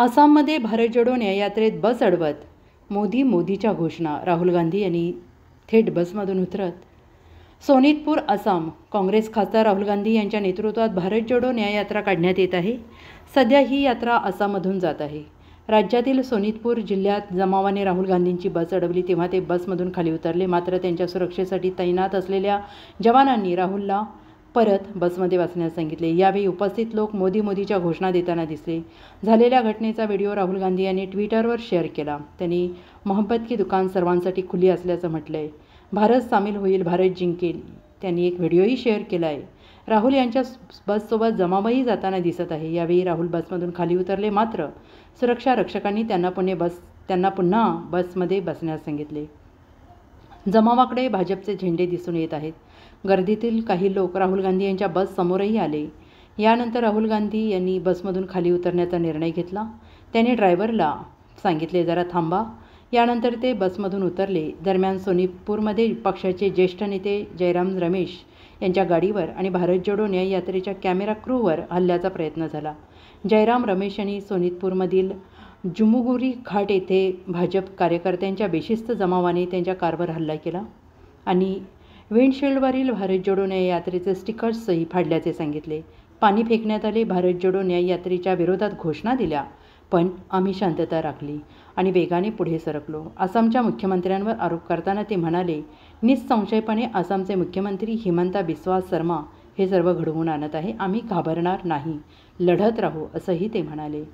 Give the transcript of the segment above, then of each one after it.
आसाममध्ये भारत जोडो न्याययात्रेत बस अडवत मोदीच्या घोषणा। राहुल गांधी यांनी थेट बसमधून उतरत सोनितपूर आसाम काँग्रेस खासदार राहुल गांधी यांच्या नेतृत्वात भारत जोडो न्याययात्रा काढण्यात येत आहे। सध्या ही यात्रा आसाममधून जात आहे। राज्यातील सोनितपूर जिल्ह्यात जमावाने राहुल गांधींची बस अडवली तेव्हा ते बसमधून खाली उतरले, मात्र त्यांच्या सुरक्षेसाठी तैनात असलेल्या जवानांनी राहुलला परत बसमध्ये बसण्यास सांगितले। यावेळी उपस्थित लोक मोदीच्या घोषणा देताना दिसले। झालेल्या घटनेचा व्हिडिओ राहुल गांधी यांनी ट्विटरवर शेअर केला। त्यांनी मोहब्बत की दुकान सर्वांसाठी खुली असल्याचं म्हटलंय। भारत सामील होईल, भारत जिंकेल। त्यांनी एक व्हिडिओही शेअर केला आहे। राहुल यांच्या बससोबत जमावही जाताना दिसत आहे। यावेळी राहुल बसमधून खाली उतरले, मात्र सुरक्षा रक्षकांनी त्यांना पुन्हा बसमध्ये बसण्यास सांगितले। जमावाकडे भाजपचे झेंडे दिसून येत आहेत। गर्दीतील काही लोक राहुल गांधी यांच्या बस समोरही आले। यानंतर राहुल गांधी यांनी बसमधून खाली उतरण्याचा निर्णय घेतला। त्यांनी ड्रायव्हरला सांगितले, जरा थांबा। यानंतर ते बसमधून उतरले। दरम्यान सोनितपूरमध्ये पक्षाचे ज्येष्ठ नेते जयराम रमेश यांच्या गाडीवर आणि भारत जोडो न्याय यात्रेच्या कॅमेरा क्रूवर हल्ल्याचा प्रयत्न झाला। जयराम रमेश यांनी सोनितपूरमधील जुमुगुरी घाट येथे भाजप कार्यकर्त्यांच्या बेशिस्त जमावाने त्यांच्या कारवर हल्ला केला आणि विंडशील्डवरील भारत जोडो न्याय यात्रेचे स्टिकर्सही फाडल्याचे सांगितले। पाणी फेकण्यात आले। भारत जोडो न्याय यात्रेच्या विरोधात घोषणा दिल्या, पण आम्ही शांतता राखली आणि वेगाने पुढे सरकलो। आसामच्या मुख्यमंत्र्यांवर आरोप करताना ते म्हणाले, निःसंशयपणे आसामचे मुख्यमंत्री हिमंता बिस्वा शर्मा हे सर्व घडवून आणत आहे। आम्ही घाबरणार नाही, लढत राहू, असंही ते म्हणाले।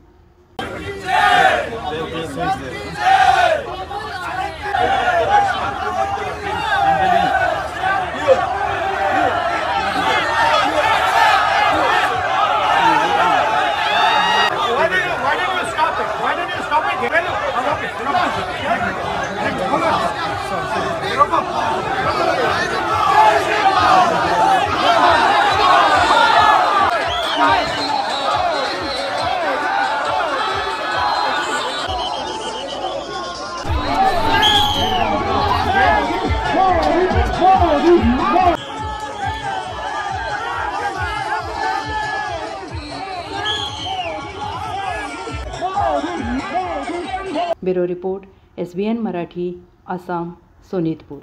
Bureau report, SBN Marathi, Assam, Sonitpur.